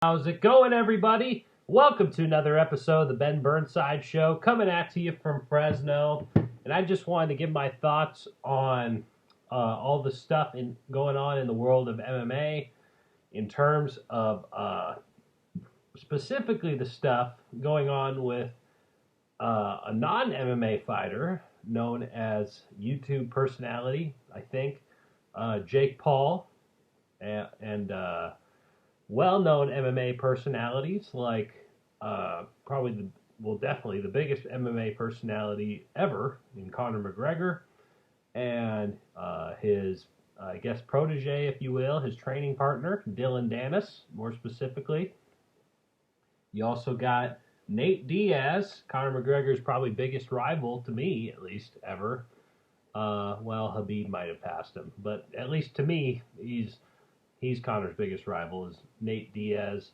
How's it going, everybody? Welcome to another episode of the Ben Burnside Show, coming at you from Fresno. And I just wanted to give my thoughts on all the stuff going on in the world of MMA in terms of specifically the stuff going on with a non-MMA fighter known as YouTube personality, I think, Jake Paul, and well-known MMA personalities like definitely the biggest MMA personality ever in Conor McGregor and his, I guess, protege, if you will, his training partner, Dylan Dennis, more specifically. You also got Nate Diaz, Conor McGregor's probably biggest rival, to me at least, ever. Well, Khabib might have passed him, but at least to me, he's Conor's biggest rival is Nate Diaz.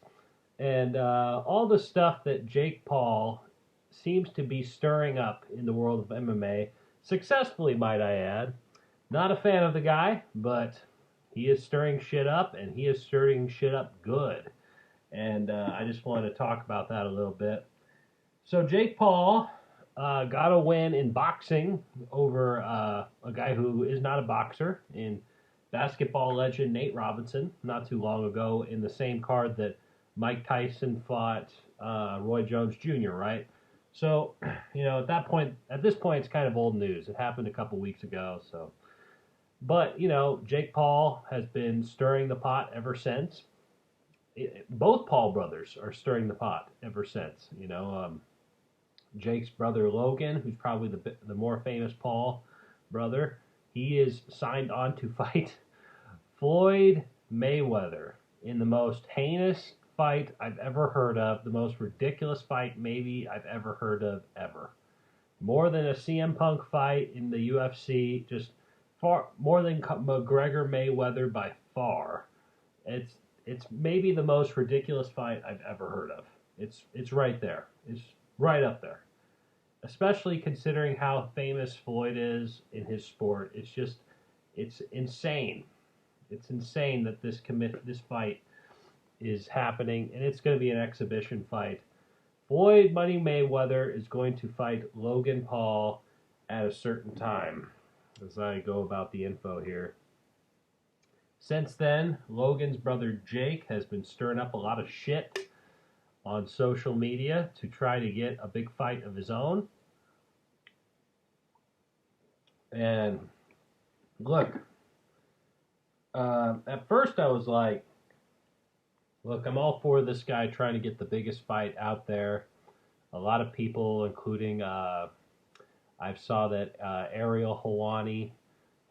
And all the stuff that Jake Paul seems to be stirring up in the world of MMA, successfully, might I add. Not a fan of the guy, but he is stirring shit up, and he is stirring shit up good. And I just wanted to talk about that a little bit. So Jake Paul got a win in boxing over a guy who is not a boxer, in basketball legend Nate Robinson, not too long ago, in the same card that Mike Tyson fought Roy Jones Jr., right? So, at this point, it's kind of old news. It happened a couple weeks ago, so. But, Jake Paul has been stirring the pot ever since. Both Paul brothers are stirring the pot ever since. Jake's brother Logan, who's probably the more famous Paul brother, he is signed on to fight Floyd Mayweather in the most heinous fight I've ever heard of, the most ridiculous fight maybe I've ever heard of ever. More than a CM Punk fight in the UFC, just far more than McGregor Mayweather by far. It's maybe the most ridiculous fight I've ever heard of. It's right there. It's right up there. Especially considering how famous Floyd is in his sport. It's insane. It's insane that this fight is happening, and it's going to be an exhibition fight. Floyd Money Mayweather is going to fight Logan Paul at a certain time, as I go about the info here. Since then, Logan's brother Jake has been stirring up a lot of shit on social media to try to get a big fight of his own. And look, at first I was like, look, I'm all for this guy trying to get the biggest fight out there. A lot of people, including, I saw that Ariel Helwani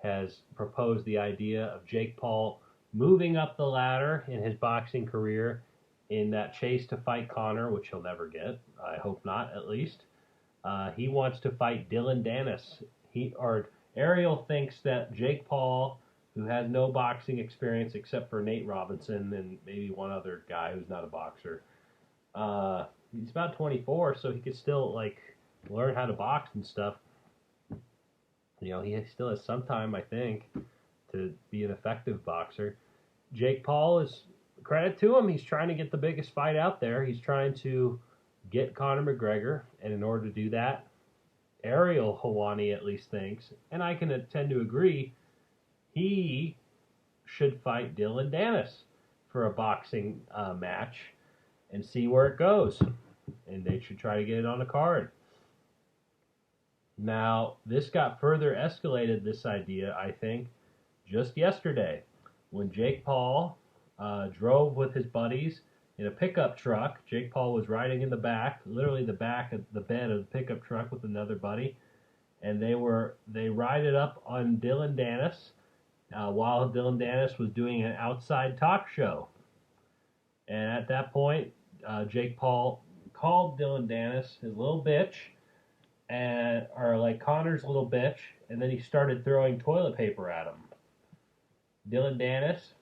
has proposed the idea of Jake Paul moving up the ladder in his boxing career in that chase to fight Conor, which he'll never get. I hope not, at least. He wants to fight Dylan Dennis. Ariel thinks that Jake Paul, who has no boxing experience except for Nate Robinson and maybe one other guy who's not a boxer, he's about 24, so he could still learn how to box and stuff. He still has some time, I think, to be an effective boxer. Jake Paul is, credit to him, he's trying to get the biggest fight out there. He's trying to get Conor McGregor, and in order to do that, Ariel Helwani at least thinks, and I can tend to agree, he should fight Dylan Dennis for a boxing match and see where it goes. And they should try to get it on a card. Now, this got further escalated, this idea, I think, just yesterday when Jake Paul drove with his buddies in a pickup truck. Jake Paul was riding in the back, literally the back of the bed of the pickup truck with another buddy, and they rided up on Dylan Dennis while Dylan Dennis was doing an outside talk show. And at that point, Jake Paul called Dylan Dennis his little bitch, or like Conor's little bitch, and then he started throwing toilet paper at him. Dylan Dennis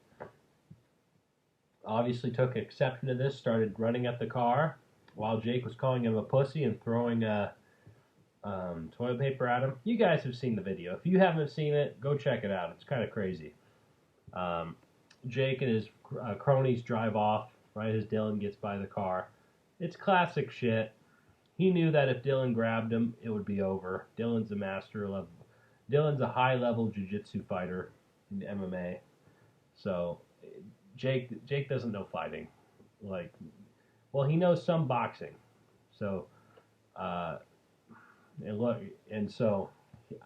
obviously took exception to this, started running at the car while Jake was calling him a pussy and throwing toilet paper at him. You guys have seen the video. If you haven't seen it, go check it out. It's kind of crazy. Jake and his cronies drive off right as Dylan gets by the car. It's classic shit. He knew that if Dylan grabbed him, it would be over. Dylan's a high-level jiu-jitsu fighter in MMA. So Jake doesn't know fighting. Like, well, he knows some boxing. So, and so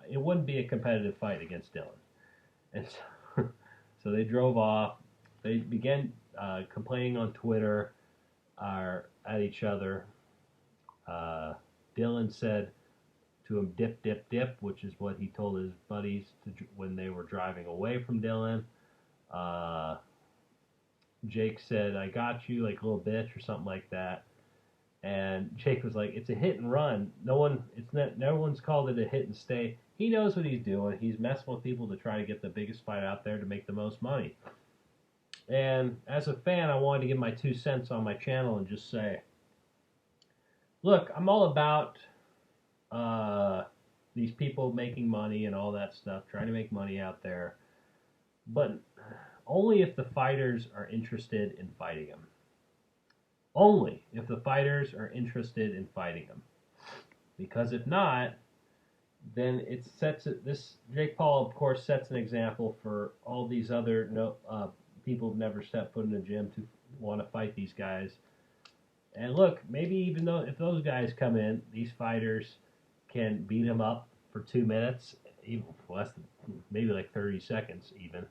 it wouldn't be a competitive fight against Dylan. And so, so they drove off. They began complaining on Twitter at each other. Dylan said to him, "Dip, dip, dip," which is what he told his buddies when they were driving away from Dylan. Jake said, "I got you," like a little bitch or something like that. And Jake was like, "It's a hit and run. No one's called it a hit and stay." He knows what he's doing. He's messing with people to try to get the biggest fight out there to make the most money. And as a fan, I wanted to give my 2 cents on my channel and just say, look, I'm all about these people making money and all that stuff, trying to make money out there, but only if the fighters are interested in fighting them. Only if the fighters are interested in fighting them. Because if not, then this Jake Paul, of course, sets an example for all these other people who've never stepped foot in a gym to want to fight these guys. And look, maybe even though if those guys come in, these fighters can beat them up for 2 minutes, even less than, maybe like 30 seconds even.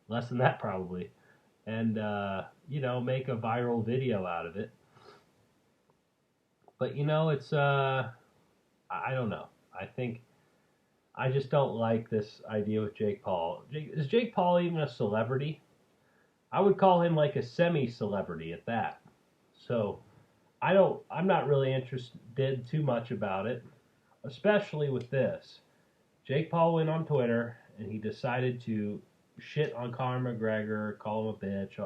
Less than that probably. And, make a viral video out of it. But, it's, I don't know. I just don't like this idea with Jake Paul. Is Jake Paul even a celebrity? I would call him like a semi-celebrity at that. So, I'm not really interested too much about it, especially with this. Jake Paul went on Twitter and he decided to shit on Conor McGregor, call him a bitch.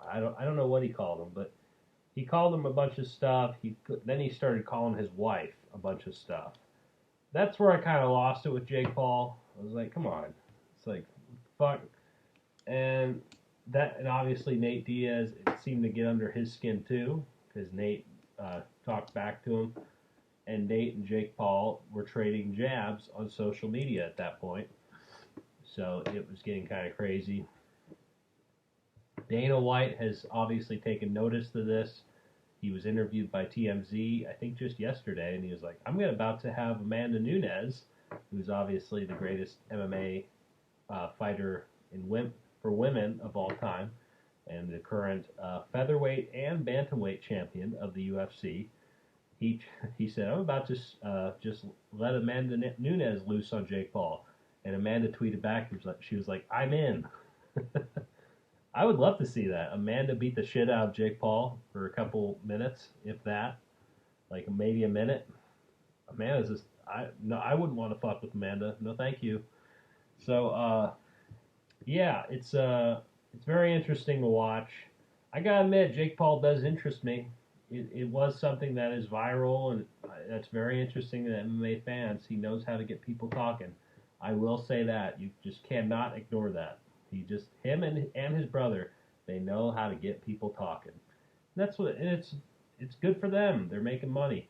I don't know what he called him, but he called him a bunch of stuff. Then he started calling his wife a bunch of stuff. That's where I kind of lost it with Jake Paul. I was like, come on. It's like, fuck. And obviously Nate Diaz, it seemed to get under his skin too, because Nate talked back to him. And Nate and Jake Paul were trading jabs on social media at that point. So it was getting kind of crazy. Dana White has obviously taken notice of this. He was interviewed by TMZ, I think just yesterday, and he was like, I'm about to have Amanda Nunes, who's obviously the greatest MMA fighter for women of all time, and the current featherweight and bantamweight champion of the UFC. He said, I'm about to just let Amanda Nunes loose on Jake Paul. And Amanda tweeted back, she was like, I'm in. I would love to see that. Amanda beat the shit out of Jake Paul for a couple minutes, if that. Like maybe a minute. Amanda's just, I wouldn't want to fuck with Amanda. No, thank you. So, yeah, it's very interesting to watch. I gotta admit, Jake Paul does interest me. It was something that is viral, and that's very interesting to MMA fans. He knows how to get people talking. I will say that. You just cannot ignore that. Him and his brother, they know how to get people talking. And it's good for them. They're making money.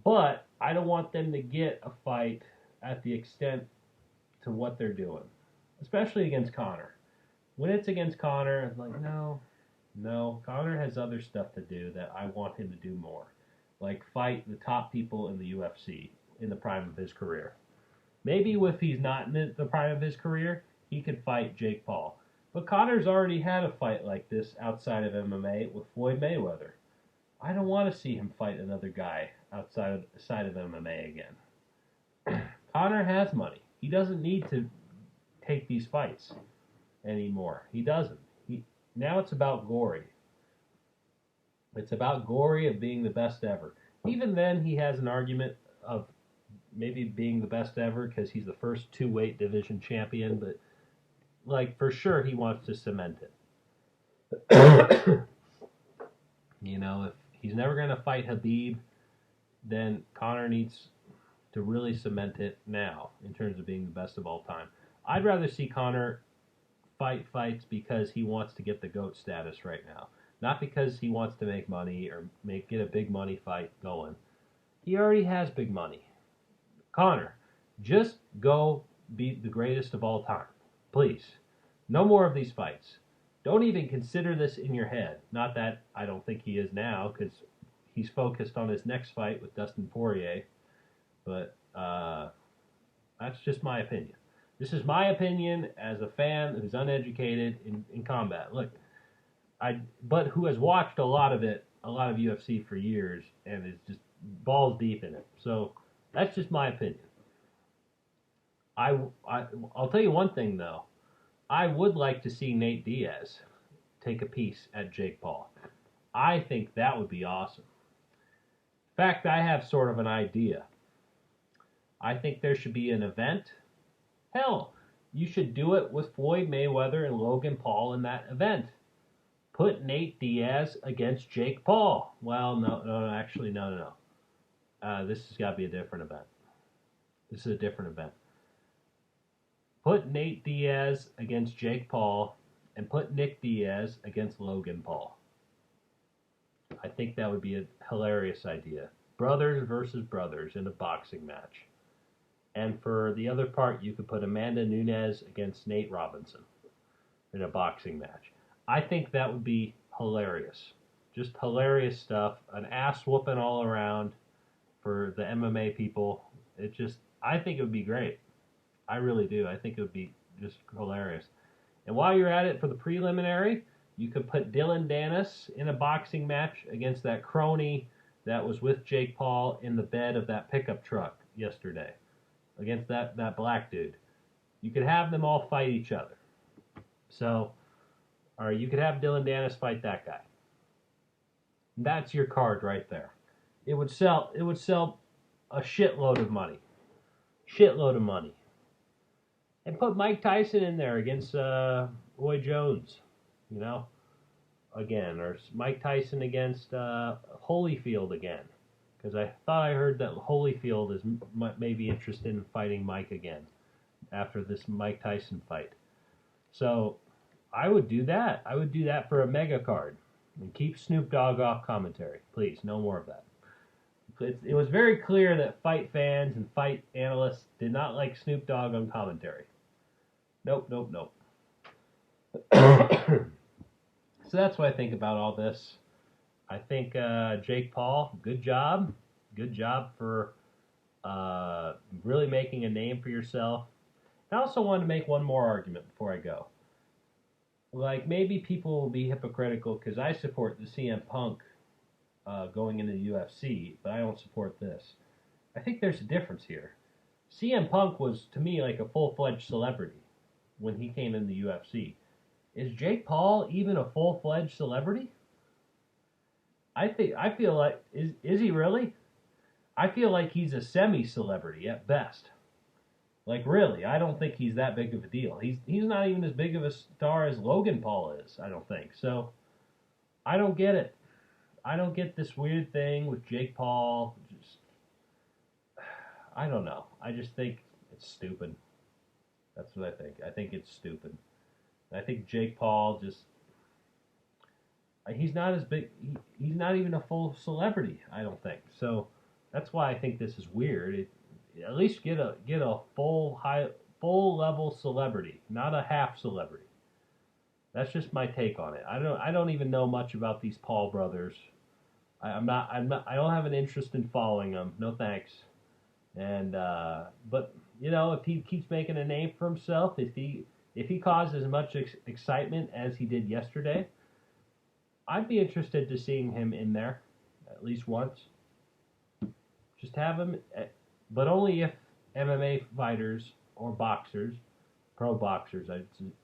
But I don't want them to get a fight at the extent to what they're doing, especially against Conor. When it's against Conor, it's like, no, Conor has other stuff to do that I want him to do more. Like fight the top people in the UFC in the prime of his career. Maybe if he's not in the prime of his career, he could fight Jake Paul. But Conor's already had a fight like this outside of MMA with Floyd Mayweather. I don't want to see him fight another guy outside of MMA again. Conor has money. He doesn't need to take these fights anymore. He doesn't. Now it's about Gory. It's about Gory of being the best ever. Even then, he has an argument of maybe being the best ever because he's the first 2-weight division champion, but like for sure he wants to cement it. If he's never going to fight Khabib, then Conor needs to really cement it now in terms of being the best of all time. I'd rather see Conor fights because he wants to get the GOAT status right now. not because he wants to make money or get a big money fight going. He already has big money. Conor, just go be the greatest of all time. Please. No more of these fights. Don't even consider this in your head. Not that I don't think he is now, because he's focused on his next fight with Dustin Poirier. But that's just my opinion. This is my opinion as a fan who's uneducated in combat. Look, but who has watched a lot of UFC for years, and is just balls deep in it. So that's just my opinion. I'll tell you one thing though. I would like to see Nate Diaz take a piece at Jake Paul. I think that would be awesome. In fact, I have sort of an idea. I think there should be an event. Hell, you should do it with Floyd Mayweather and Logan Paul in that event. Put Nate Diaz against Jake Paul. Well, no. This has got to be a different event. This is a different event. Put Nate Diaz against Jake Paul and put Nick Diaz against Logan Paul. I think that would be a hilarious idea. Brothers versus brothers in a boxing match. And for the other part, you could put Amanda Nunes against Nate Robinson in a boxing match. I think that would be hilarious. Just hilarious stuff. An ass whooping all around for the MMA people. I think it would be great. I really do. I think it would be just hilarious. And while you're at it, for the preliminary, you could put Dylan Dennis in a boxing match against that crony that was with Jake Paul in the bed of that pickup truck yesterday. Against that black dude. You could have them all fight each other. So, or you could have Dylan Dennis fight that guy. That's your card right there. It would sell a shitload of money. Shitload of money. And put Mike Tyson in there against Roy Jones, again, or Mike Tyson against Holyfield again, because I thought I heard that Holyfield is maybe interested in fighting Mike again after this Mike Tyson fight. So I would do that. I would do that for a mega card, and keep Snoop Dogg off commentary, please. No more of that. It was very clear that fight fans and fight analysts did not like Snoop Dogg on commentary. Nope. So that's what I think about all this. I think Jake Paul, good job. Good job for really making a name for yourself. I also wanted to make one more argument before I go. Like, maybe people will be hypocritical because I support the CM Punk going into the UFC, but I don't support this. I think there's a difference here. CM Punk was, to me, like a full-fledged celebrity when he came in the UFC. Is Jake Paul even a full-fledged celebrity? I feel like, is he really? I feel like he's a semi-celebrity at best. Like, really, I don't think he's that big of a deal. He's not even as big of a star as Logan Paul is, I don't think. So, I don't get it. I don't get this weird thing with Jake Paul. I don't know. I just think it's stupid. That's what I think. I think it's stupid. I think Jake Paul he's not as big. He's not even a full celebrity, I don't think. So that's why I think this is weird. At least get a full level celebrity, not a half celebrity. That's just my take on it. I don't even know much about these Paul brothers. I don't have an interest in following them. No thanks. And but if he keeps making a name for himself, if he causes as much excitement as he did yesterday, I'd be interested to seeing him in there at least once. Just have him, but only if MMA fighters or boxers, pro boxers,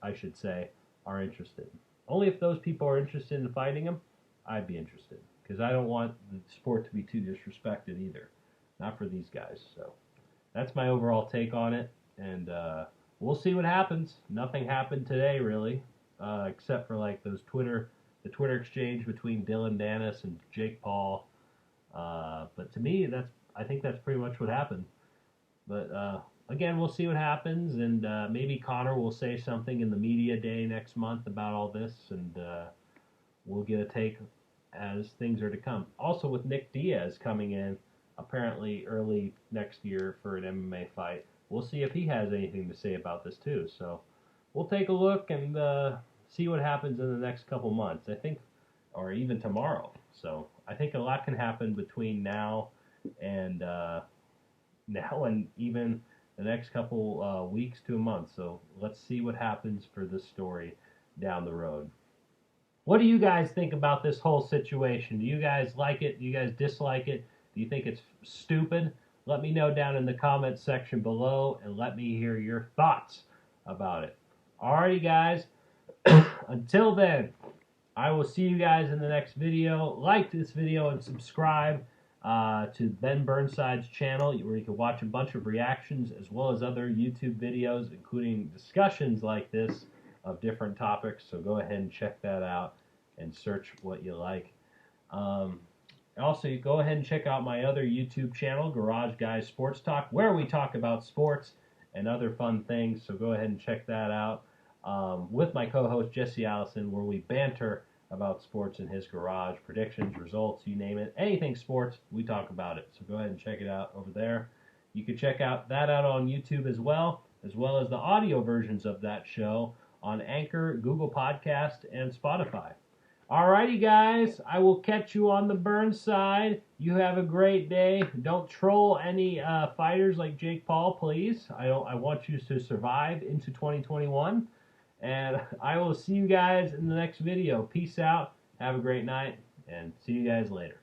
I should say, are interested. Only if those people are interested in fighting him, I'd be interested. Because I don't want the sport to be too disrespected either. Not for these guys. So that's my overall take on it. And we'll see what happens. Nothing happened today, really, except for like the Twitter exchange between Dylan Dennis and Jake Paul. But to me, I think that's pretty much what happened. But again, we'll see what happens, and maybe Conor will say something in the media day next month about all this, and we'll get a take as things are to come. Also, with Nick Diaz coming in apparently early next year for an MMA fight, we'll see if he has anything to say about this too. So we'll take a look and see what happens in the next couple months. I think, or even tomorrow. So I think a lot can happen between now and even the next couple weeks to a month. So let's see what happens for this story down the road. What do you guys think about this whole situation? Do you guys like it? Do you guys dislike it? Do you think it's stupid? Let me know down in the comments section below and let me hear your thoughts about it. Alrighty, guys. Until then, I will see you guys in the next video. Like this video and subscribe to Ben Burnside's channel, where you can watch a bunch of reactions as well as other YouTube videos, including discussions like this of different topics. So go ahead and check that out and search what you like. Also, you go ahead and check out my other YouTube channel, Garage Guys Sports Talk, where we talk about sports and other fun things. So go ahead and check that out with my co-host Jesse Allison, where we banter about sports in his garage, predictions, results, you name it. Anything sports, we talk about it. So go ahead and check it out over there. You can check that out on YouTube as well as the audio versions of that show on Anchor, Google Podcast, and Spotify. Alrighty, guys, I will catch you on the Burnside. You have a great day. Don't troll any fighters like Jake Paul, please. I want you to survive into 2021. And I will see you guys in the next video. Peace out. Have a great night, and see you guys later.